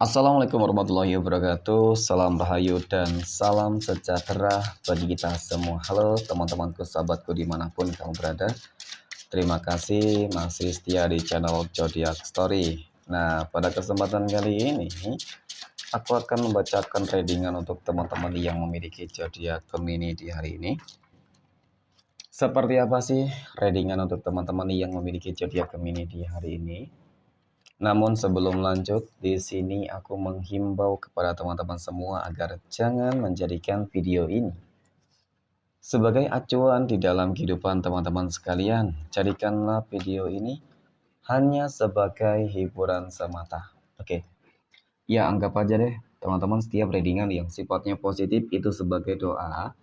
Assalamualaikum warahmatullahi wabarakatuh. Salam rahayu dan salam sejahtera bagi kita semua. Halo teman-temanku, sahabatku dimanapun kamu berada. Terima kasih masih setia di channel Zodiac Story. Nah, pada kesempatan kali ini aku akan membacakan readingan untuk teman-teman yang memiliki zodiak Gemini di hari ini. Seperti apa sih readingan untuk teman-teman yang memiliki zodiak Gemini di hari ini? Namun sebelum lanjut, di sini aku menghimbau kepada teman-teman semua agar jangan menjadikan video ini sebagai acuan di dalam kehidupan teman-teman sekalian. Jadikanlah video ini hanya sebagai hiburan semata. Oke, ya anggap aja deh teman-teman setiap readingan yang sifatnya positif itu sebagai doa.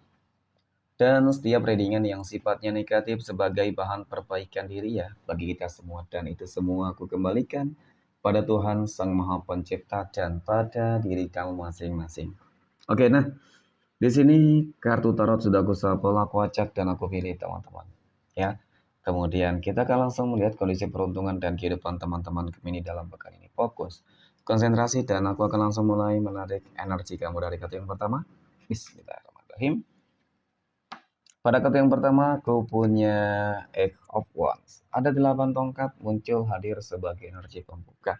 Dan setiap readingan yang sifatnya negatif sebagai bahan perbaikan diri ya bagi kita semua. Dan itu semua aku kembalikan pada Tuhan Sang Maha Pencipta dan pada diri kamu masing-masing. Oke, nah di sini kartu tarot sudah aku shuffle, aku acak dan aku pilih teman-teman. Ya, kemudian kita akan langsung melihat kondisi peruntungan dan kehidupan teman-teman Gemini dalam pekan ini. Fokus, konsentrasi dan aku akan langsung mulai menarik energi kamu dari kartu yang pertama. Bismillahirrahmanirrahim. Pada kartu yang pertama, aku punya Eight of Wands. Ada 8 tongkat muncul hadir sebagai energi pembuka.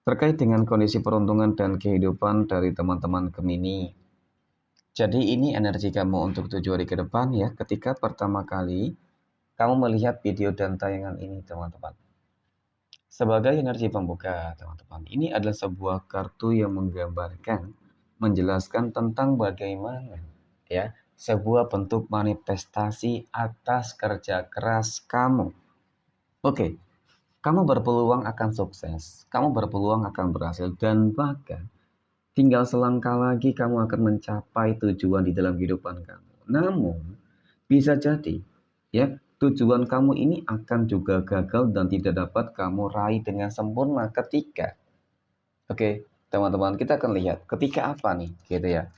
Terkait dengan kondisi peruntungan dan kehidupan dari teman-teman Gemini. Jadi ini energi kamu untuk 7 hari ke depan ya, ketika pertama kali kamu melihat video dan tayangan ini teman-teman. Sebagai energi pembuka teman-teman, ini adalah sebuah kartu yang menggambarkan, menjelaskan tentang bagaimana ya sebuah bentuk manifestasi atas kerja keras kamu. Oke, kamu berpeluang akan sukses, kamu berpeluang akan berhasil, dan bahkan tinggal selangkah lagi kamu akan mencapai tujuan di dalam kehidupan kamu. Namun, bisa jadi ya tujuan kamu ini akan juga gagal dan tidak dapat kamu raih dengan sempurna ketika oke, teman-teman, kita akan lihat ketika apa nih gitu ya.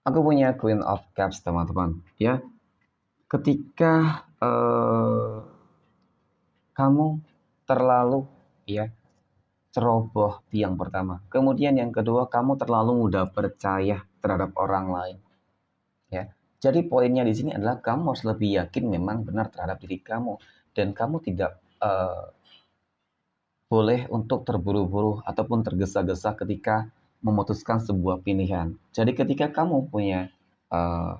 Aku punya Queen of Cups teman-teman ya. Ketika kamu terlalu ya ceroboh di yang pertama. Kemudian yang kedua, kamu terlalu mudah percaya terhadap orang lain. Ya. Jadi poinnya di sini adalah kamu harus lebih yakin memang benar terhadap diri kamu dan kamu tidak boleh untuk terburu-buru ataupun tergesa-gesa ketika memutuskan sebuah pilihan. Jadi ketika kamu punya uh,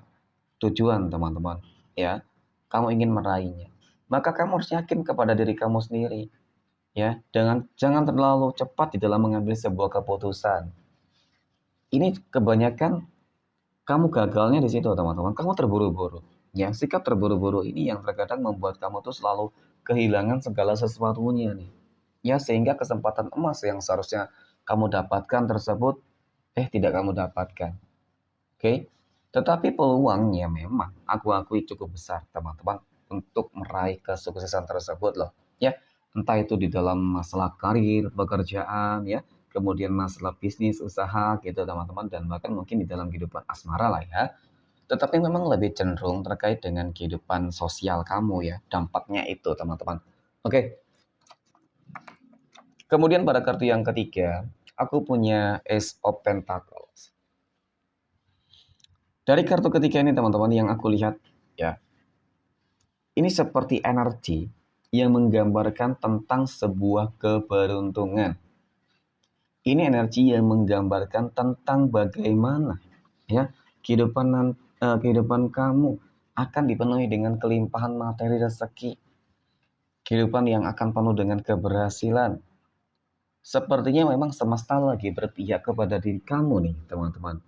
tujuan teman-teman, ya, kamu ingin meraihnya, maka kamu harus yakin kepada diri kamu sendiri, ya, jangan terlalu cepat di dalam mengambil sebuah keputusan. Ini kebanyakan kamu gagalnya di situ teman-teman. Kamu terburu-buru. Ya, sikap terburu-buru ini yang terkadang membuat kamu tuh selalu kehilangan segala sesuatunya nih. Ya, sehingga kesempatan emas yang seharusnya kamu dapatkan tersebut tidak kamu dapatkan. Oke. Tetapi peluangnya memang aku akui cukup besar teman-teman untuk meraih kesuksesan tersebut loh. Ya, entah itu di dalam masalah karir, pekerjaan ya, kemudian masalah bisnis, usaha gitu teman-teman, dan bahkan mungkin di dalam kehidupan asmara lah ya. Tetapi memang lebih cenderung terkait dengan kehidupan sosial kamu ya, dampaknya itu teman-teman. Oke. Kemudian pada kartu yang ketiga, aku punya Ace of Pentacles. Dari kartu ketiga ini teman-teman yang aku lihat ya, ini seperti energi yang menggambarkan tentang sebuah keberuntungan. Ini energi yang menggambarkan tentang bagaimana ya kehidupan kamu akan dipenuhi dengan kelimpahan materi rezeki. Kehidupan yang akan penuh dengan keberhasilan. Sepertinya memang semesta lagi berpihak kepada diri kamu nih, teman-teman.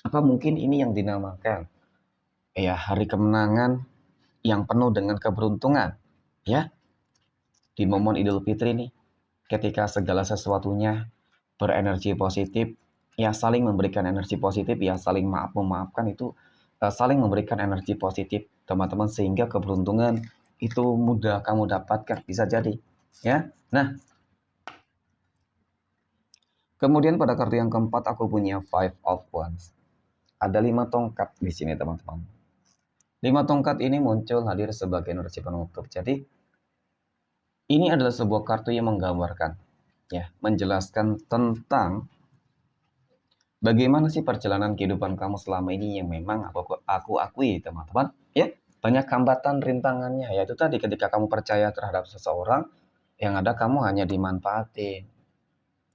Apa mungkin ini yang dinamakan ya hari kemenangan yang penuh dengan keberuntungan ya di momen Idul Fitri nih, ketika segala sesuatunya berenergi positif ya, saling memberikan energi positif ya, saling maaf memaafkan itu saling memberikan energi positif teman-teman, sehingga keberuntungan itu mudah kamu dapatkan, bisa jadi ya. Nah, kemudian pada kartu yang keempat aku punya Five of Wands. Ada 5 tongkat di sini teman-teman. 5 tongkat ini muncul hadir sebagai energi penutup. Jadi ini adalah sebuah kartu yang menggambarkan ya, menjelaskan tentang bagaimana sih perjalanan kehidupan kamu selama ini yang memang aku akui teman-teman, ya, banyak hambatan rintangannya, yaitu tadi ketika kamu percaya terhadap seseorang, yang ada kamu hanya dimanfaatin,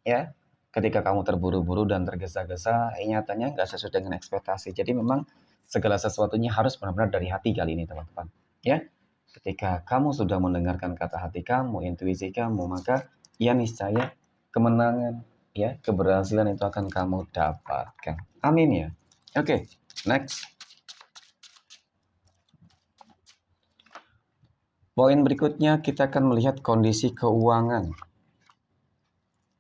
ya. Ketika kamu terburu-buru dan tergesa-gesa, nyatanya nggak sesuai dengan ekspektasi. Jadi memang segala sesuatunya harus benar-benar dari hati kali ini teman-teman, ya. Ketika kamu sudah mendengarkan kata hati kamu, intuisi kamu, maka ya niscaya kemenangan, ya, keberhasilan itu akan kamu dapatkan. Amin ya. Oke, next. Poin berikutnya kita akan melihat kondisi keuangan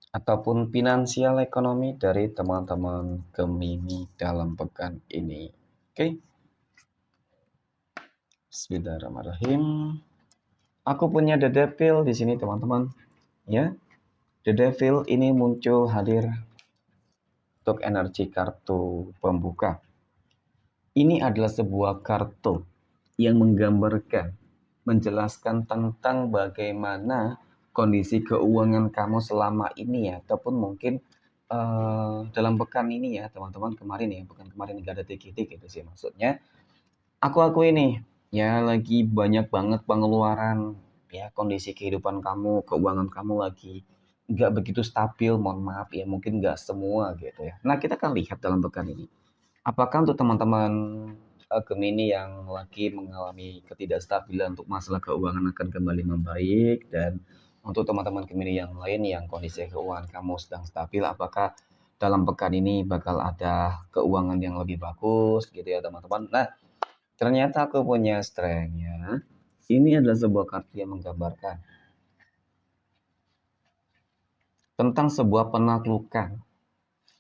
ataupun finansial ekonomi dari teman-teman Gemini dalam pekan ini. Oke. Bismillahirrahmanirrahim. Aku punya The Devil di sini teman-teman, ya. The Devil ini muncul hadir untuk energi kartu pembuka. Ini adalah sebuah kartu yang menggambarkan, menjelaskan tentang bagaimana kondisi keuangan kamu selama ini ya, ataupun mungkin dalam pekan ini ya, teman-teman, kemarin ya, pekan kemarin nggak ada dikit-dikit gitu sih maksudnya. Aku ini ya lagi banyak banget pengeluaran, ya, kondisi kehidupan kamu, keuangan kamu lagi nggak begitu stabil, mohon maaf ya, mungkin nggak semua gitu ya. Nah, kita akan lihat dalam pekan ini. Apakah untuk teman-teman Gemini yang lagi mengalami ketidakstabilan untuk masalah keuangan akan kembali membaik, dan untuk teman-teman Gemini yang lain yang kondisi keuangan kamu sedang stabil, apakah dalam pekan ini bakal ada keuangan yang lebih bagus gitu ya teman-teman. Nah, ternyata aku punya strength ya. Ini adalah sebuah kartu yang menggambarkan tentang sebuah penaklukan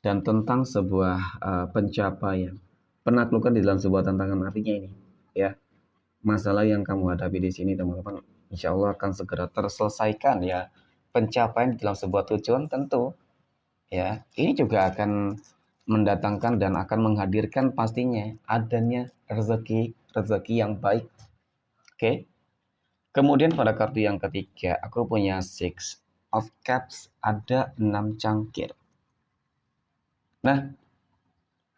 dan tentang sebuah pencapaian. Penaklukan di dalam sebuah tantangan, artinya ini, ya, masalah yang kamu hadapi di sini teman-teman, insya Allah akan segera terselesaikan ya. Pencapaian di dalam sebuah tujuan tentu, ya, ini juga akan mendatangkan dan akan menghadirkan pastinya adanya rezeki yang baik. Oke. Kemudian pada kartu yang ketiga, aku punya Six of Cups, ada 6 cangkir. Nah,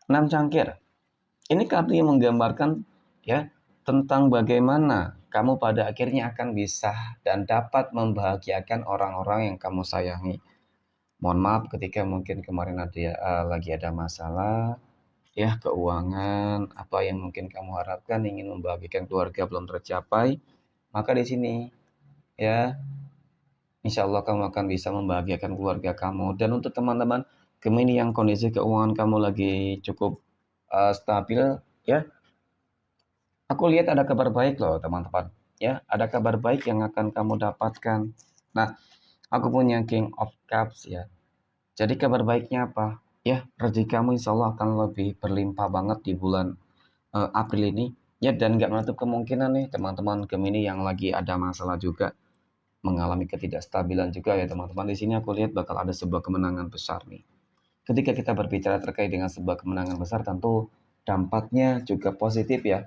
6 cangkir. Ini kartu yang menggambarkan ya tentang bagaimana kamu pada akhirnya akan bisa dan dapat membahagiakan orang-orang yang kamu sayangi. Mohon maaf ketika mungkin kemarin ada lagi ada masalah ya keuangan, apa yang mungkin kamu harapkan ingin membahagiakan keluarga belum tercapai, maka di sini ya insya Allah kamu akan bisa membahagiakan keluarga kamu. Dan untuk teman-teman Gemini yang kondisi keuangan kamu lagi cukup stabil, ya, aku lihat ada kabar baik loh teman-teman. Ya, ada kabar baik yang akan kamu dapatkan. Nah, aku punya King of Cups ya. Jadi kabar baiknya apa? Ya, rezeki kamu insya Allah akan lebih berlimpah banget di bulan April ini. Ya, dan nggak menutup kemungkinan nih teman-teman Gemini yang lagi ada masalah juga, mengalami ketidakstabilan juga ya teman-teman. Di sini aku lihat bakal ada sebuah kemenangan besar nih. Ketika kita berbicara terkait dengan sebuah kemenangan besar, tentu dampaknya juga positif ya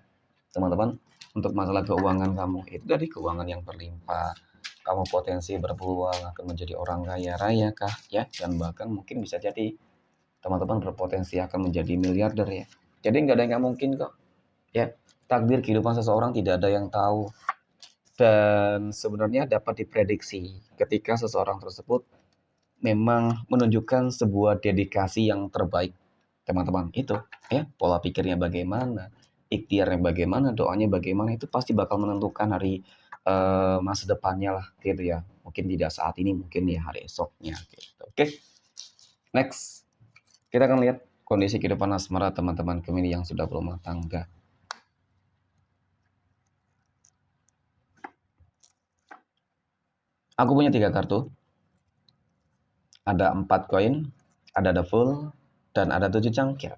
teman-teman. Untuk masalah keuangan kamu, itu dari keuangan yang berlimpah, kamu potensi berpeluang akan menjadi orang kaya raya kah ya, dan bahkan mungkin bisa jadi teman-teman berpotensi akan menjadi miliarder ya. Jadi nggak ada yang nggak mungkin kok ya. Takdir kehidupan seseorang tidak ada yang tahu, dan sebenarnya dapat diprediksi ketika seseorang tersebut memang menunjukkan sebuah dedikasi yang terbaik teman-teman. Itu ya, pola pikirnya bagaimana, ikhtiarnya bagaimana, doanya bagaimana, itu pasti bakal menentukan hari masa depannya lah gitu ya. Mungkin tidak saat ini, mungkin ya hari esoknya gitu. Oke, next kita akan lihat kondisi kehidupan asmara teman-teman Gemini yang sudah berumah tangga. Aku punya 3 kartu, ada 4 koin, ada the full, dan ada 7 cangkir.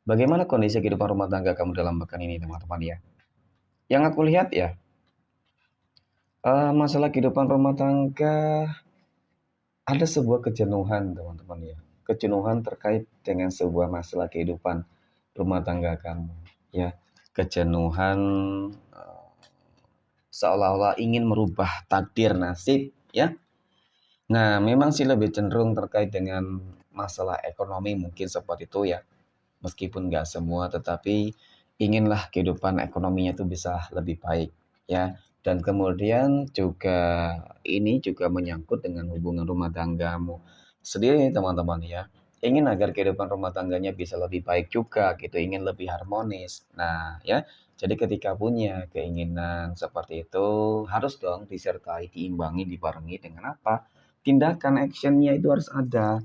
Bagaimana kondisi kehidupan rumah tangga kamu dalam pekan ini teman-teman ya? Yang aku lihat ya, masalah kehidupan rumah tangga ada sebuah kejenuhan teman-teman ya. Kejenuhan terkait dengan sebuah masalah kehidupan rumah tangga kamu ya. Kejenuhan seolah-olah ingin merubah takdir nasib ya. Nah, memang sih lebih cenderung terkait dengan masalah ekonomi mungkin seperti itu ya. Meskipun nggak semua, tetapi inginlah kehidupan ekonominya itu bisa lebih baik ya. Dan kemudian juga ini juga menyangkut dengan hubungan rumah tanggamu sendiri teman-teman ya. Ingin agar kehidupan rumah tangganya bisa lebih baik juga gitu, ingin lebih harmonis. Nah ya, jadi ketika punya keinginan seperti itu harus dong disertai, diimbangi, dibarengi dengan apa? Tindakan actionnya itu harus ada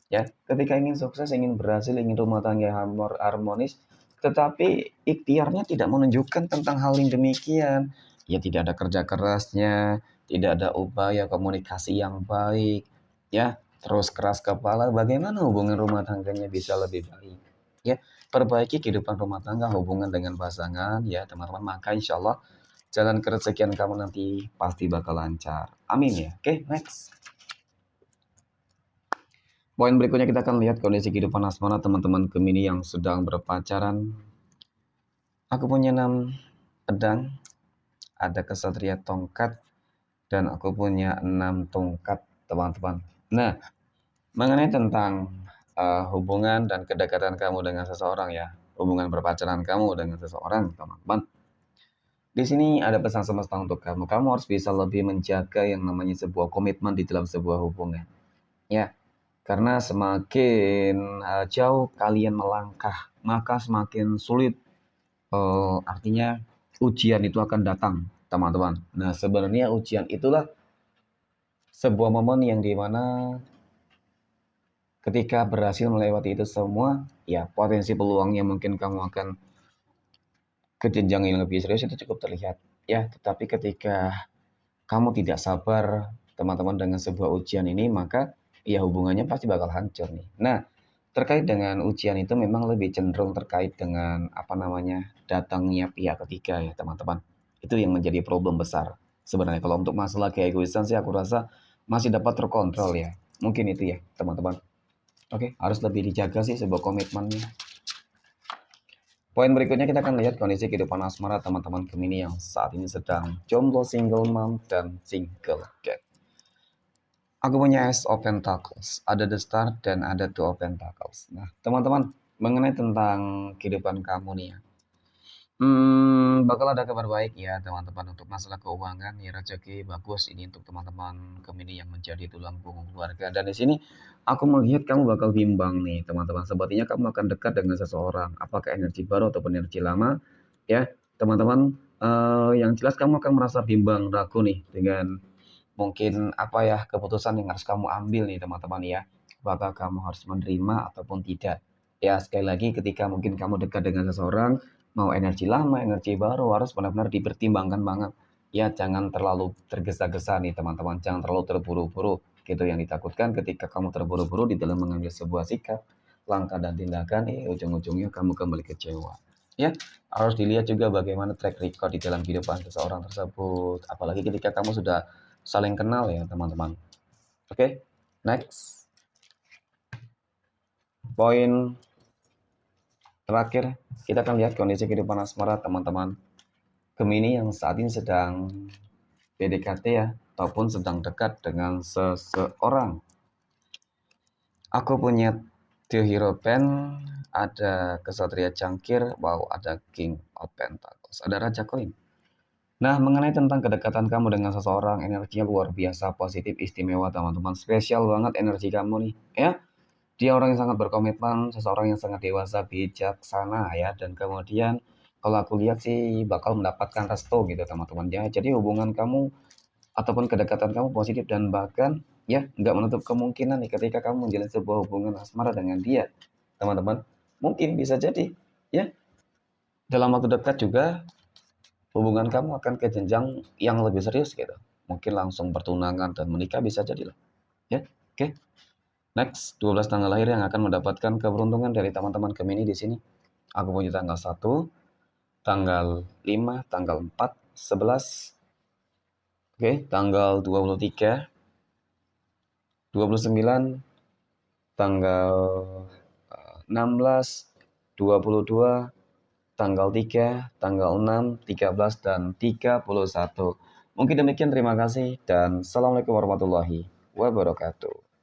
ya. Ketika ingin sukses, ingin berhasil, ingin rumah tangga harmonis, tetapi ikhtiarnya tidak menunjukkan tentang hal yang demikian. Ya tidak ada kerja kerasnya, tidak ada upaya komunikasi yang baik, ya terus keras kepala, bagaimana hubungan rumah tangganya bisa lebih baik? Ya, perbaiki kehidupan rumah tangga, hubungan dengan pasangan, ya teman-teman, maka insya Allah jalan kerezekian kamu nanti pasti bakal lancar. Amin ya. Oke, next. Poin berikutnya kita akan lihat kondisi kehidupan asmara teman-teman Gemini yang sedang berpacaran. Aku punya 6 pedang, ada kesatria tongkat, dan aku punya 6 tongkat teman-teman. Nah, mengenai tentang hubungan dan kedekatan kamu dengan seseorang ya, hubungan berpacaran kamu dengan seseorang teman-teman. Di sini ada pesan semesta untuk kamu. Kamu harus bisa lebih menjaga yang namanya sebuah komitmen di dalam sebuah hubungan. Ya, karena semakin jauh kalian melangkah, maka semakin sulit, artinya ujian itu akan datang, teman-teman. Nah, sebenarnya ujian itulah sebuah momen yang dimana ketika berhasil melewati itu semua, ya potensi peluangnya mungkin kamu akan ke jenjang yang lebih serius itu cukup terlihat. Ya, tetapi ketika kamu tidak sabar, teman-teman, dengan sebuah ujian ini, maka ya hubungannya pasti bakal hancur nih. Nah, terkait dengan ujian itu memang lebih cenderung terkait dengan apa namanya datangnya pihak ketiga ya teman-teman. Itu yang menjadi problem besar. Sebenarnya kalau untuk masalah keegoisan sih aku rasa masih dapat terkontrol ya. Mungkin itu ya teman-teman. Oke, harus lebih dijaga sih sebuah komitmennya. Poin berikutnya kita akan lihat kondisi kehidupan asmara teman-teman Gemini yang saat ini sedang jomblo, single mom, dan single dad. Aku punya Ace of Pentacles, ada The Star dan ada Two of Pentacles. Nah, teman-teman, mengenai tentang kehidupan kamu nih ya, bakal ada kabar baik ya teman-teman untuk masalah keuangan ya, rezeki bagus ini untuk teman-teman Gemini yang menjadi tulang punggung keluarga. Dan di sini aku melihat kamu bakal bimbang nih teman-teman. Sepertinya kamu akan dekat dengan seseorang, apakah energi baru ataupun energi lama ya teman-teman. Yang jelas kamu akan merasa bimbang ragu nih dengan mungkin apa ya keputusan yang harus kamu ambil nih teman-teman ya, apakah kamu harus menerima ataupun tidak. Ya sekali lagi ketika mungkin kamu dekat dengan seseorang, mau energi lama energi baru harus benar-benar dipertimbangkan banget ya, jangan terlalu tergesa-gesa nih teman-teman, jangan terlalu terburu-buru gitu. Yang ditakutkan ketika kamu terburu-buru di dalam mengambil sebuah sikap, langkah dan tindakan, ujung-ujungnya kamu kembali kecewa ya. Harus dilihat juga bagaimana track record di dalam kehidupan seseorang tersebut, apalagi ketika kamu sudah saling kenal ya teman-teman. Oke, next. Poin terakhir, kita akan lihat kondisi kehidupan asmara teman-teman Gemini yang saat ini sedang PDKT ya, ataupun sedang dekat dengan seseorang. Aku punya The Hero Pen, ada Kesatria Cangkir, wow, ada King of Pentacles, ada Raja Koin. Nah, mengenai tentang kedekatan kamu dengan seseorang, energinya luar biasa positif, istimewa teman-teman. Spesial banget energi kamu nih, ya. Dia orang yang sangat berkomitmen, seseorang yang sangat dewasa, bijaksana ya, dan kemudian kalau aku lihat sih bakal mendapatkan restu gitu teman-teman ya. Jadi hubungan kamu ataupun kedekatan kamu positif, dan bahkan ya nggak menutup kemungkinan nih ketika kamu menjalin sebuah hubungan asmara dengan dia teman-teman, mungkin bisa jadi ya dalam waktu dekat juga hubungan kamu akan ke jenjang yang lebih serius gitu, mungkin langsung pertunangan dan menikah bisa jadi lah ya. Oke. Next, 12 tanggal lahir yang akan mendapatkan keberuntungan dari teman-teman Gemini di sini. Aku punya tanggal 1, tanggal 5, tanggal 4, 11, oke, tanggal 23, 29, tanggal 16, 22, tanggal 3, tanggal 6, 13, dan 31. Mungkin demikian, terima kasih dan assalamualaikum warahmatullahi wabarakatuh.